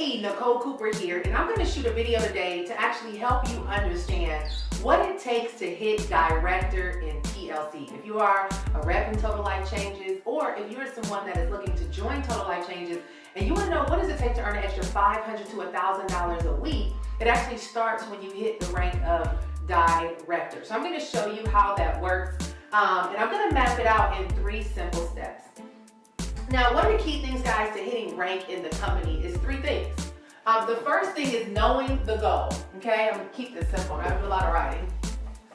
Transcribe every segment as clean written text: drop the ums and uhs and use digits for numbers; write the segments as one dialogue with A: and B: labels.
A: Hey, Nicole Cooper here, and I'm going to shoot a video today to actually help you understand what it takes to hit director in TLC. If you are a rep in Total Life Changes, or if you're someone that is looking to join Total Life Changes, and you want to know what does it take to earn an extra $500 to $1,000 a week, it actually starts when you hit the rank of director. So I'm going to show you how that works, and I'm going to map it out in 3 simple steps. Now, one of the key things, guys, to hitting rank in the company is 3 things. The first thing is knowing the goal, okay? I'm gonna keep this simple, I do a lot of writing.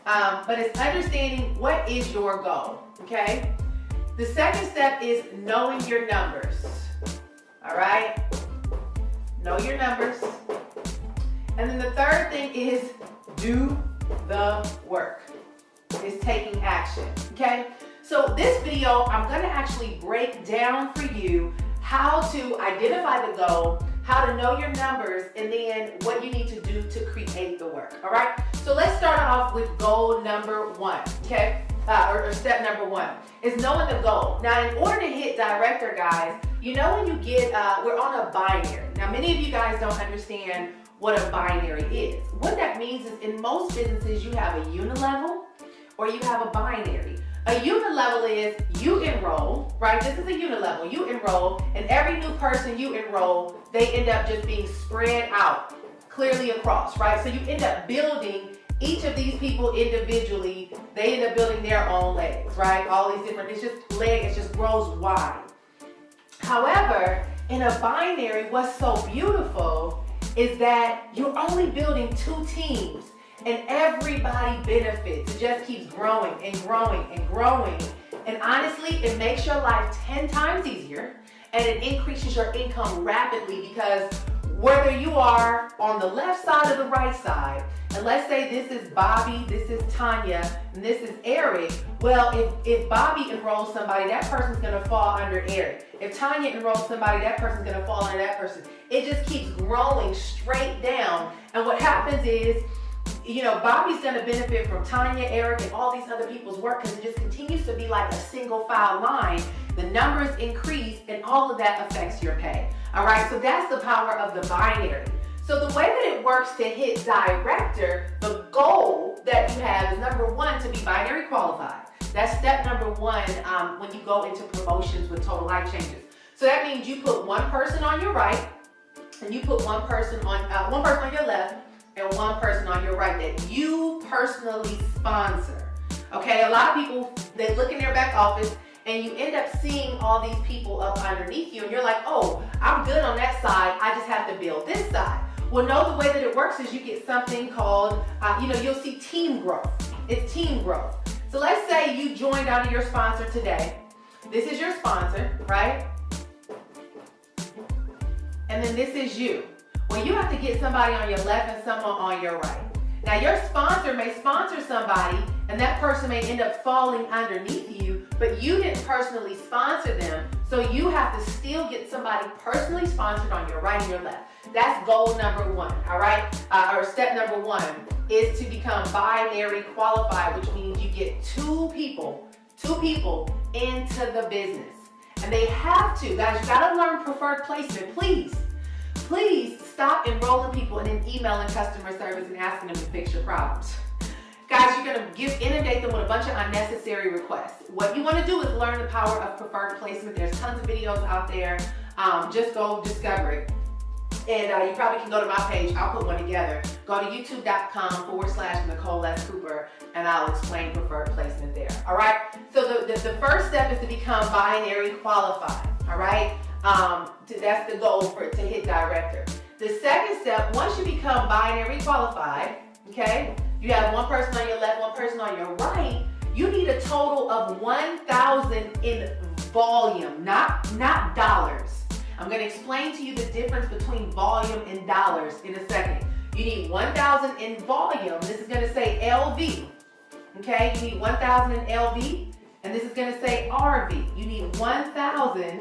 A: But it's understanding what is your goal, okay? The second step is knowing your numbers, all right? Know your numbers. And then the third thing is do the work. It's taking action, okay? So this video, I'm gonna actually break down for you how to identify the goal, how to know your numbers, and then what you need to do to create the work, all right? So let's start off with goal number 1, okay? Or step number 1 is knowing the goal. Now, in order to hit director, guys, you know when you get, we're on a binary. Now, many of you guys don't understand what a binary is. What that means is in most businesses, you have a unilevel or you have a binary. A unilevel is you enroll, right? This is a unilevel. You enroll, and every new person you enroll, they end up just being spread out clearly across, right? So you end up building each of these people individually. They end up building their own legs, right? All these different, it's just legs, it just grows wide. However, in a binary, what's so beautiful is that you're only building 2 teams. And everybody benefits. It just keeps growing and growing and growing. And honestly, it makes your life 10 times easier, and it increases your income rapidly, because whether you are on the left side or the right side, and let's say this is Bobby, this is Tanya, and this is Eric, well, if Bobby enrolls somebody, that person's gonna fall under Eric. If Tanya enrolls somebody, that person's gonna fall under that person. It just keeps growing straight down. And what happens is, you know, Bobby's going to benefit from Tanya, Eric, and all these other people's work, because it just continues to be like a single file line. The numbers increase, and all of that affects your pay. All right, so that's the power of the binary. So the way that it works to hit director, the goal that you have is number 1, to be binary qualified. That's step number 1 when you go into promotions with Total Life Changes. So that means you put one person on your right, and you put one person on your left, and one person on your right that you personally sponsor. Okay, a lot of people, they look in their back office and you end up seeing all these people up underneath you, and you're like, oh, I'm good on that side, I just have to build this side. Well, no, the way that it works is you get something called, you'll see team growth. It's team growth. So let's say you joined under your sponsor today. This is your sponsor, right? And then this is you. Well, you have to get somebody on your left and someone on your right. Now, your sponsor may sponsor somebody, and that person may end up falling underneath you, but you didn't personally sponsor them, so you have to still get somebody personally sponsored on your right and your left. That's goal number 1, all right? Or step number 1 is to become binary qualified, which means you get 2 people into the business. And they have to, guys, you gotta learn preferred placement, please. Please stop enrolling people and then emailing customer service and asking them to fix your problems. Guys, you're going to inundate them with a bunch of unnecessary requests. What you want to do is learn the power of preferred placement. There's tons of videos out there. Just go discover it. And you probably can go to my page. I'll put one together. Go to youtube.com/Nicole S. Cooper, and I'll explain preferred placement there. All right? So the first step is to become binary qualified. All right? That's the goal to hit director. The second step, once you become binary qualified, okay, you have one person on your left, one person on your right, you need a total of 1,000 in volume, not dollars. I'm going to explain to you the difference between volume and dollars in a second. You need 1,000 in volume. This is going to say LV, okay? You need 1,000 in LV, and this is going to say RV. You need 1,000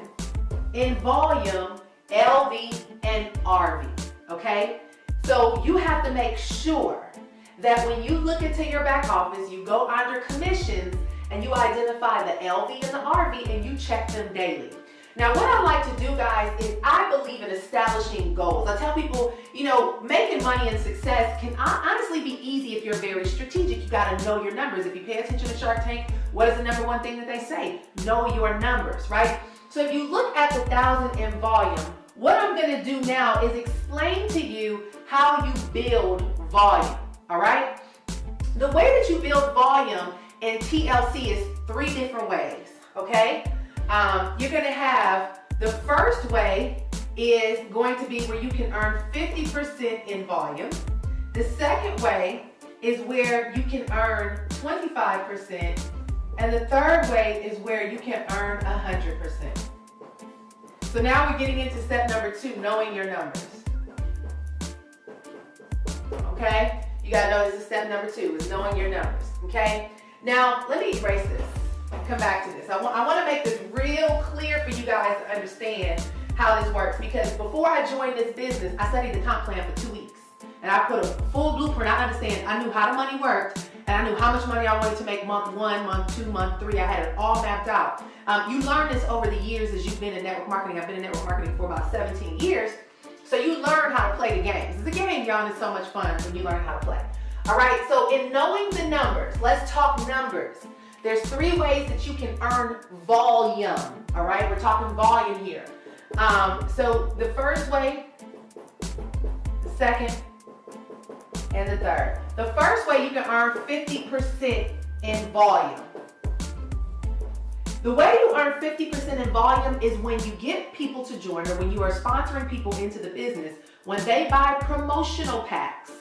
A: in volume, LV, and RV, okay? So you have to make sure that when you look into your back office, you go under commissions and you identify the LV and the RV and you check them daily. Now, what I like to do, guys, is I believe in establishing goals. I tell people, making money and success can honestly be easy if you're very strategic. You got to know your numbers. If you pay attention to Shark Tank, what is the number one thing that they say? Know your numbers, right? So if you look at the 1,000 in volume, what I'm going to do now is explain to you how you build volume, all right? The way that you build volume in TLC is 3 different ways, okay? You're going to have, the first way is going to be where you can earn 50% in volume. The second way is where you can earn 25%. And the third way is where you can earn 100%. So now we're getting into step number 2, knowing your numbers. Okay? You gotta know this is step number 2, is knowing your numbers. Okay? Now, let me erase this. Come back to this. I want to make this real clear for you guys to understand how this works, because before I joined this business, I studied the comp plan for 2 weeks. And I put a full blueprint. I knew how the money worked, and I knew how much money I wanted to make month 1, month 2, month 3. I had it all mapped out. You learn this over the years as you've been in network marketing. I've been in network marketing for about 17 years. So you learn how to play the games. It's a game, y'all, and it's so much fun when you learn how to play. All right, so in knowing the numbers, let's talk numbers. There's 3 ways that you can earn volume. All right, we're talking volume here. So the first way, the second, and the third. The first way, you can earn 50% in volume. The way you earn 50% in volume is when you get people to join, or when you are sponsoring people into the business. When they buy promotional packs,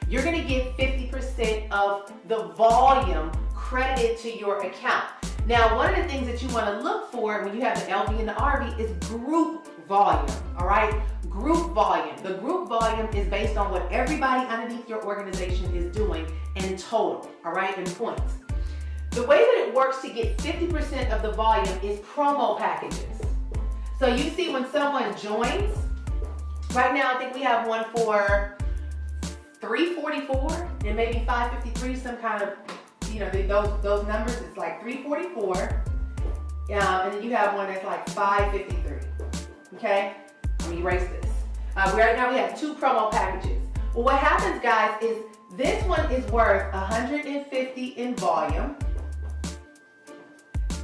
A: you're going to get 50% of the volume credited to your account. Now, one of the things that you want to look for when you have the LV and the RV is group volume, all right? Group volume. The group volume is based on what everybody underneath your organization is doing in total, all right, in points. The way that it works to get 50% of the volume is promo packages. So you see when someone joins, right now I think we have one for $344 and maybe $553, some kind of, those numbers, it's like $344, and then you have one that's like $553, okay? Let me erase this. Right now we have 2 promo packages. Well, what happens, guys, is this one is worth $150 in volume.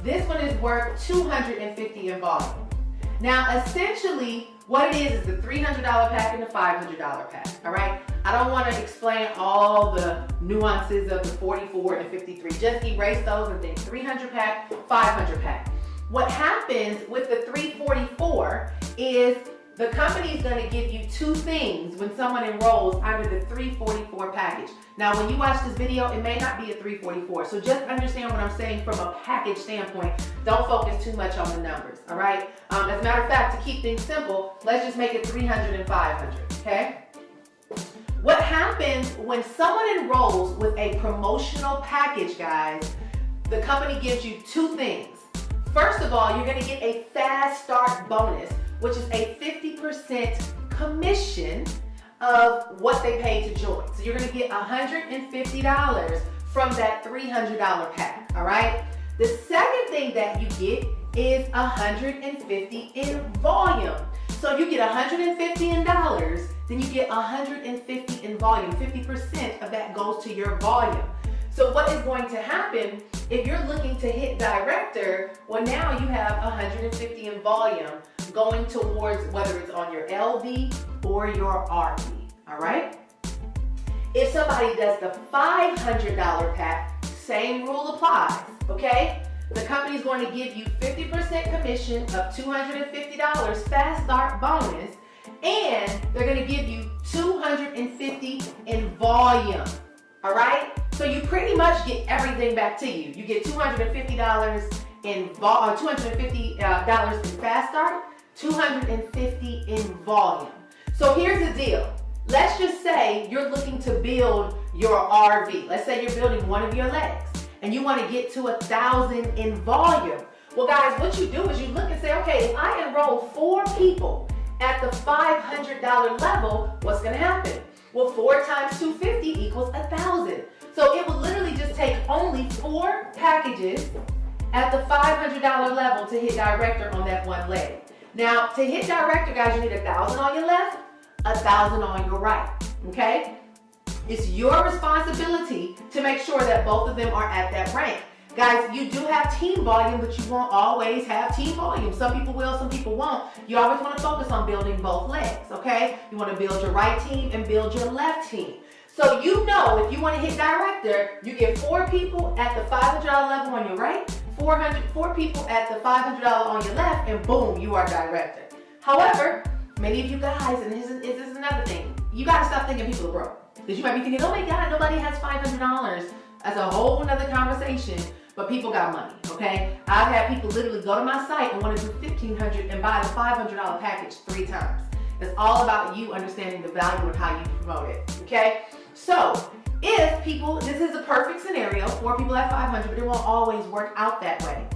A: This one is worth $250 in volume. Now, essentially, what it is the $300 pack and the $500 pack, all right? I don't want to explain all the nuances of the 44 and 53. Just erase those and think 300 pack, 500 pack. What happens with the 344 is the company is going to give you 2 things when someone enrolls under the 344 package. Now, when you watch this video, it may not be a 344. So just understand what I'm saying from a package standpoint. Don't focus too much on the numbers, all right? As a matter of fact, to keep things simple, let's just make it 300 and 500, okay? What happens when someone enrolls with a promotional package, guys, the company gives you 2 things. First of all, you're going to get a fast start bonus, which is a 50% commission of what they pay to join. So you're going to get $150 from that $300 pack, all right? The second thing that you get is $150 in volume. So you get $150 in dollars, then you get $150 in volume. 50% of that goes to your volume. So what is going to happen if you're looking to hit director? Well, now you have $150 in volume going towards whether it's on your LV or your RV, all right? If somebody does the $500 pack, same rule applies, okay? The company's going to give you 50% commission of $250 fast start bonus, and they're going to give you $250 in volume, all right? So you pretty much get everything back to you. You get $250 in $250 in fast start, $250 in volume. So here's the deal. Let's just say you're looking to build your RV. Let's say you're building one of your legs and you want to get to 1,000 in volume. Well, guys, what you do is you look and say, okay, if I enroll 4 people at the $500 level, what's going to happen? Well, 4 times 250 equals 1,000. So it will literally just take only 4 packages at the $500 level to hit director on that one leg. Now, to hit director, guys, you need 1,000 on your left, 1,000 on your right, okay? It's your responsibility to make sure that both of them are at that rank. Guys, you do have team volume, but you won't always have team volume. Some people will, some people won't. You always want to focus on building both legs, okay? You want to build your right team and build your left team. So you know if you want to hit director, you get 4 people at the $500 level on your right, 4 people at the $500 on your left, and boom, you are director. However, many of you guys, and this is another thing, you got to stop thinking people are broke. Because you might be thinking, oh my God, nobody has $500. That's a whole nother conversation, but people got money, okay? I've had people literally go to my site and want to do $1,500 and buy the $500 package 3 times. It's all about you understanding the value and how you promote it, okay? So, if people, this is a perfect scenario, 4 people at 500, but it won't always work out that way.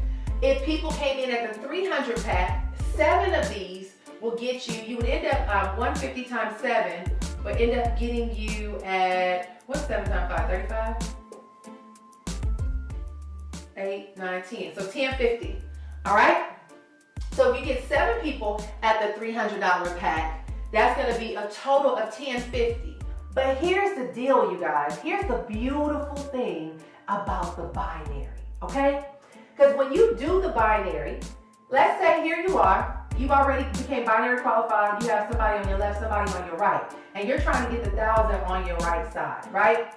A: If people came in at the 300 pack, 7 of these will get you, you would end up 150 times 7, but end up getting you at, what's 7 times 5, 35? 8, 9, 10, so 1050, all right? So if you get 7 people at the $300 pack, that's gonna be a total of 1050. But here's the deal, you guys. Here's the beautiful thing about the binary, okay? Because when you do the binary, let's say here you are, you've already became binary qualified, you have somebody on your left, somebody on your right, and you're trying to get the 1,000 on your right side, right?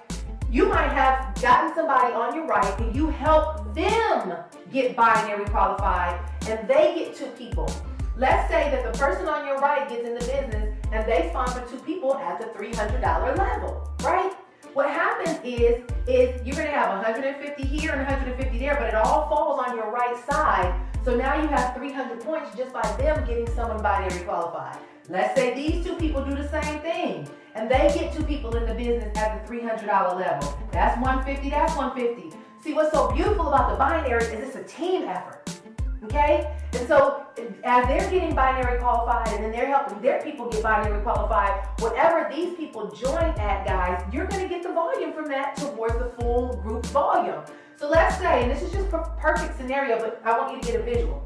A: You might have gotten somebody on your right and you help them get binary qualified and they get 2 people. Let's say that the person on your right gets in the business and they sponsor 2 people at the $300 level, right? What happens is you're gonna have 150 here and 150 there, but it all falls on your right side. So now you have 300 points just by them getting someone binary qualified. Let's say these 2 people do the same thing and they get 2 people in the business at the $300 level. That's 150, that's 150. See, what's so beautiful about the binary is it's a team effort, okay? And so as they're getting binary qualified and then they're helping their people get binary qualified, whatever these people join at, guys, you're gonna get the volume from that towards the full group volume. So let's say, and this is just a perfect scenario, but I want you to get a visual.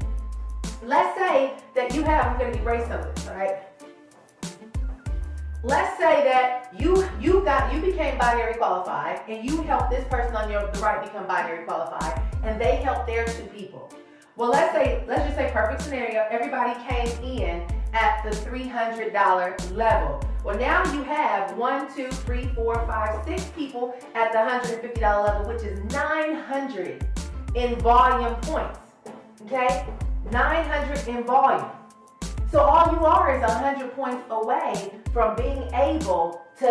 A: Let's say that you have, I'm gonna erase some of this, all right? Let's say that you became binary qualified and you helped this person on the right become binary qualified and they helped their 2 people. Well, let's just say perfect scenario, everybody came in at the $300 level. Well, now you have 1, 2, 3, 4, 5, 6 people at the $150 level, which is 900 in volume points, okay? 900 in volume. So all you are is 100 points away from being able to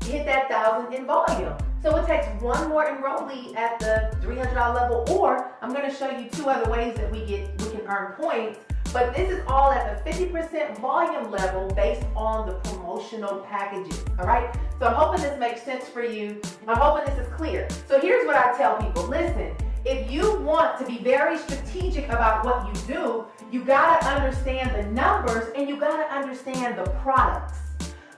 A: hit that 1,000 in volume. So it takes 1 more enrollee at the $300 level, or I'm going to show you 2 other ways that we can earn points. But this is all at the 50% volume level based on the promotional packages, all right? So I'm hoping this makes sense for you. I'm hoping this is clear. So here's what I tell people. Listen, if you want to be very strategic about what you do, you gotta understand the numbers and you gotta understand the products.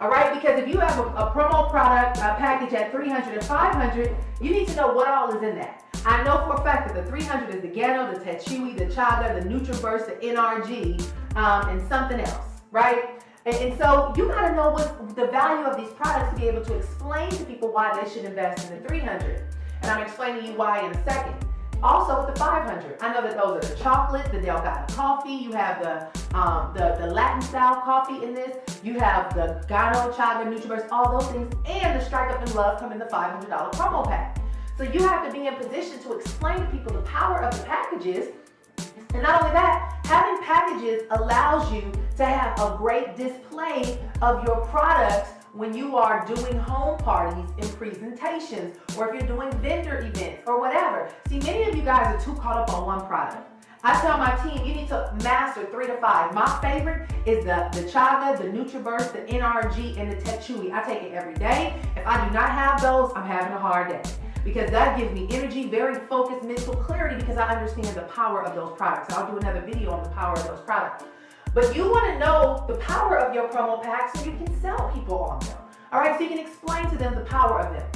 A: All right, because if you have a promo product package at 300 and 500, you need to know what all is in that. I know for a fact that the 300 is the Ghetto, the Tetchui, the Chaga, the NutriBurst, the NRG, and something else, right? And so you gotta know what the value of these products to be able to explain to people why they should invest in the 300. And I'm explaining to you why in a second. Also with the 500, I know that those are the chocolate, the Delgado coffee, you have the Latin style coffee in this, you have the Gano, Chaga, NutriBurst, all those things, and the Strike Up and Love come in the $500 promo pack. So you have to be in position to explain to people the power of the packages. And not only that, having packages allows you to have a great display of your products when you are doing home parties and presentations, or if you're doing vendor events or whatever. See, many of you guys are too caught up on one product. I tell my team, you need to master 3 to 5. My favorite is the Chaga, the NutriBurst, the NRG, and the Tetchui. I take it every day. If I do not have those, I'm having a hard day. Because that gives me energy, very focused mental clarity, because I understand the power of those products. I'll do another video on the power of those products. But you want to know the power of your promo packs so you can sell people on them. All right, so you can explain to them the power of them.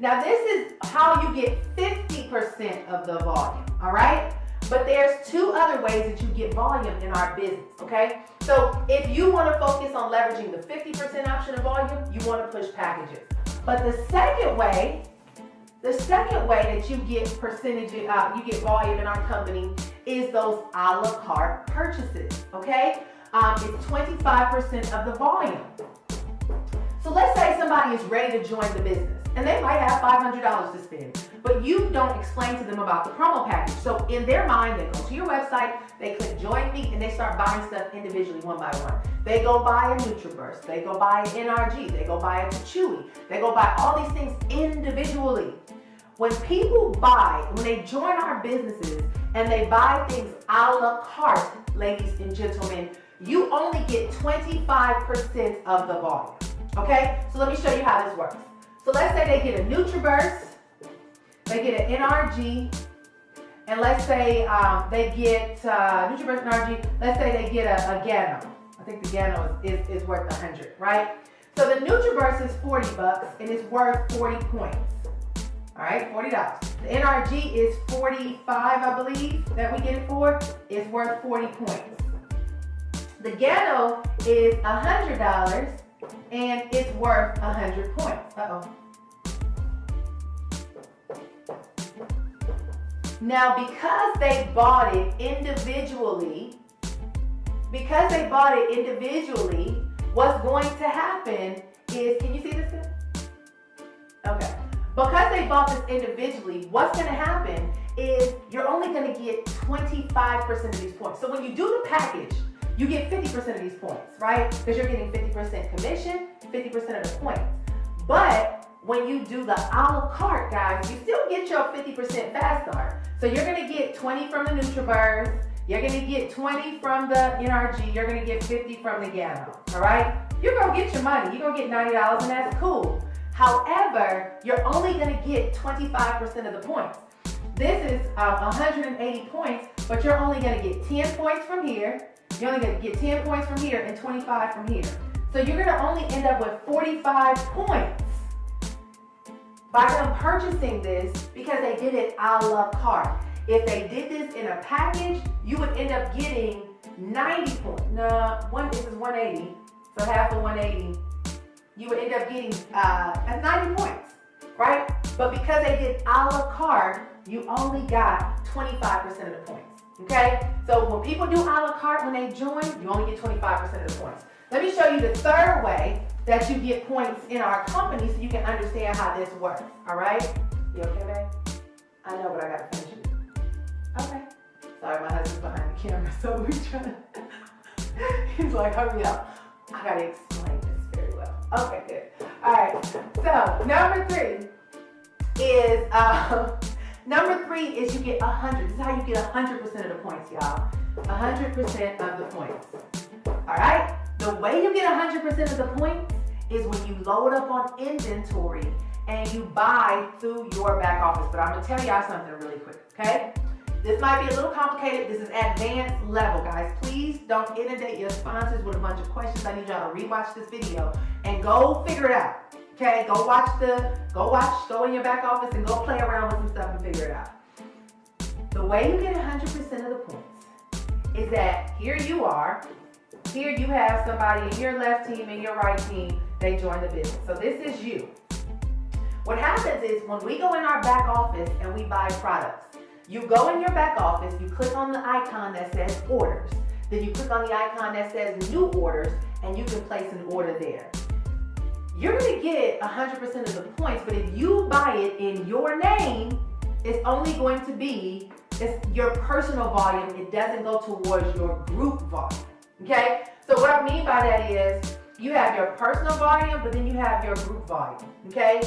A: Now this is how you get 50% of the volume, all right? But there's two other ways that you get volume in our business, okay? So if you want to focus on leveraging the 50% option of volume, you want to push packages. But the second way that you get you get volume in our company is those a la carte purchases, okay? It's 25% of the volume. So let's say somebody is ready to join the business and they might have $500 to spend, but you don't explain to them about the promo package. So in their mind, they go to your website, they click join me, and they start buying stuff individually one by one. They go buy a NutriBurst, they go buy an NRG, they go buy a Chewy, they go buy all these things individually. When people buy, when they join our businesses and they buy things a la carte, ladies and gentlemen, you only get 25% of the volume. Okay, so let me show you how this works. So let's say they get a NutriBurst, they get an NRG, and let's say they get NutriBurst NRG, let's say they get a Gano. I think the Gano is worth 100, right? So the NutriBurst is 40 bucks and it's worth 40 points. All right, $40. The NRG is 45, I believe, that we get it for. It's worth 40 points. The Gano is $100 and it's worth 100 points. Now, because they bought it individually, what's going to happen is, can you see this good? Okay. Because they bought this individually, what's going to happen is you're only going to get 25% of these points. So when you do the package, you get 50% of these points, right? Because you're getting 50% commission, 50% of the points. But when you do the a la carte, guys, you still get your 50% fast start. So you're going to get 20 from the NutriBurst, you're going to get 20 from the NRG, you're going to get 50 from the Gano, all right? You're going to get your money. You're going to get $90 and that's cool. However, you're only going to get 25% of the points. This is 180 points, but you're only going to get 10 points from here. You're only going to get 10 points from here and 25 from here. So you're going to only end up with 45 points by them purchasing this because they did it a la carte. If they did this in a package, you would end up getting 90 points. No, this is 180, so half of 180. You would end up getting 90 points, right? But because they did a la carte, you only got 25% of the points, okay? So when people do a la carte, when they join, you only get 25% of the points. Let me show you the third way that you get points in our company so you can understand how this works, all right? You okay, babe? I know, but I gotta finish it. Okay. Sorry, my husband's behind the camera, so we're trying to, he's like, hurry up. I gotta explain this very well. Okay, good. All right, so number three is you get 100. This is how you get 100% of the points, y'all. 100% of the points. All right? The way you get 100% of the points is when you load up on inventory and you buy through your back office. But I'm gonna tell y'all something really quick, okay? This might be a little complicated. This is advanced level, guys. Please don't inundate your sponsors with a bunch of questions. I need y'all to rewatch this video and go figure it out. Okay, go in your back office and go play around with some stuff and figure it out. The way you get 100% of the points is that here you are. Here you have somebody in your left team and your right team. They join the business. So this is you. What happens is when we go in our back office and we buy products, you go in your back office, you click on the icon that says orders. Then you click on the icon that says new orders and you can place an order there. You're going to get 100% of the points, but if you buy it in your name, it's only going to be your personal volume. It doesn't go towards your group volume. Okay? So what I mean by that is you have your personal volume, but then you have your group volume. Okay?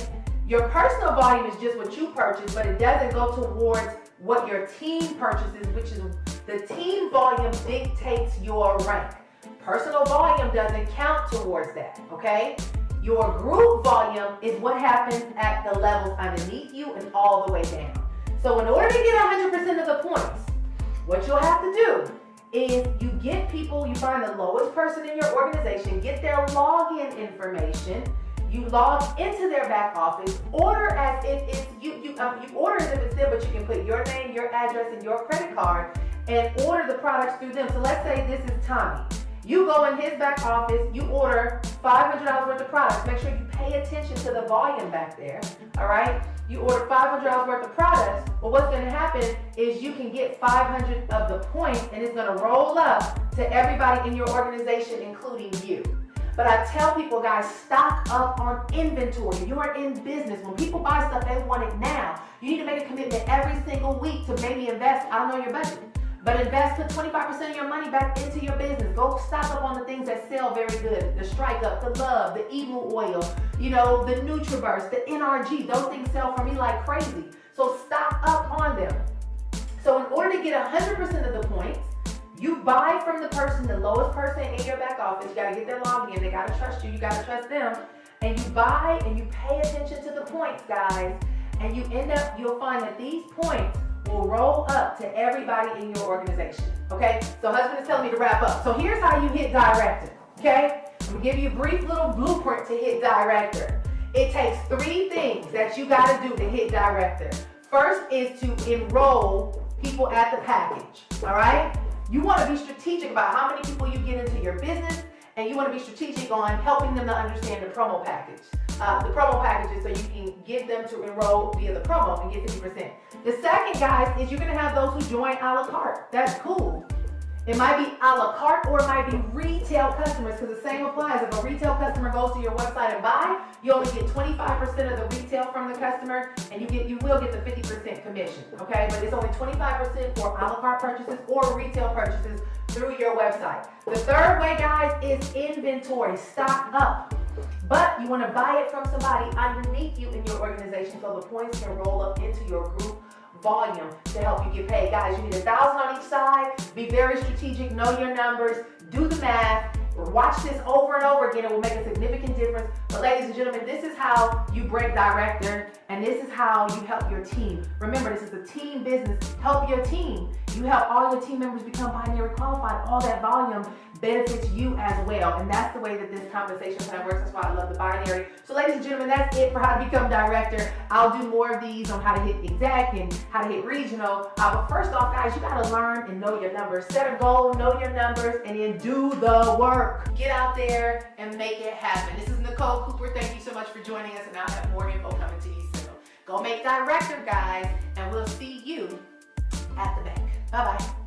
A: Your personal volume is just what you purchase, but it doesn't go towards what your team purchases, which is the team volume dictates your rank. Personal volume doesn't count towards that. Okay? Your group volume is what happens at the levels underneath you and all the way down. So in order to get 100% of the points, what you'll have to do is you get people, you find the lowest person in your organization, get their login information, You log into their back office, order as if it's you order as if it's them, but you can put your name, your address, and your credit card and order the products through them. So let's say this is Tommy. You go in his back office, you order $500 worth of products. Make sure you pay attention to the volume back there, all right? You order $500 worth of products, well, what's gonna happen is you can get 500 of the points, and it's gonna roll up to everybody in your organization, including you. But I tell people, guys, stock up on inventory. You are in business. When people buy stuff, they want it now. You need to make a commitment every single week to maybe invest, I don't know your budget, but invest, put 25% of your money back into your business. Go stock up on the things that sell very good. The Strike Up, the Love, the Emu Oil, you know, the NutriBurst, the NRG. Those things sell for me like crazy. So stock up on them. So in order to get 100% of the points, you buy from the person, the lowest person in your back office. You got to get their login. They got to trust you. You got to trust them. And you buy and you pay attention to the points, guys. And you end up, you'll find that these points will roll up to everybody in your organization. Okay? So husband is telling me to wrap up. So here's how you hit director. Okay? I'm going to give you a brief little blueprint to hit director. It takes 3 things that you got to do to hit director. First is to enroll people at the package. All right? You want to be strategic about how many people you get into your business, and you want to be strategic on helping them to understand the promo package. The promo package is so you can get them to enroll via the promo and get 50%. The second, guys, is you're going to have those who join a la carte. That's cool. It might be a la carte or it might be retail customers, because the same applies. If a retail customer goes to your website and buy, you only get 25% of the retail from the customer, and you will get the 50% commission, okay? But it's only 25% for a la carte purchases or retail purchases through your website. The third way, guys, is inventory. Stock up. But you want to buy it from somebody underneath you in your organization so the points can roll up into your group volume to help you get paid. Guys, you need 1,000 on each side. Be very strategic. Know your numbers. Do the math. Watch this over and over again. It will make a significant difference. But ladies and gentlemen, this is how you break director, and this is how you help your team. Remember, this is a team business. Help your team. You help all your team members become binary qualified. All that volume benefits you as well. And that's the way that this compensation plan works. That's why I love the binary. So ladies and gentlemen, that's it for how to become director. I'll do more of these on how to hit exact and how to hit regional. But first off, guys, you got to learn and know your numbers. Set a goal, know your numbers, and then do the work. Get out there and make it happen. This is Nicole Cooper. Thank you so much for joining us, and I'll have more info coming to you soon. Go make director, guys, and we'll see you at the bank. Bye-bye.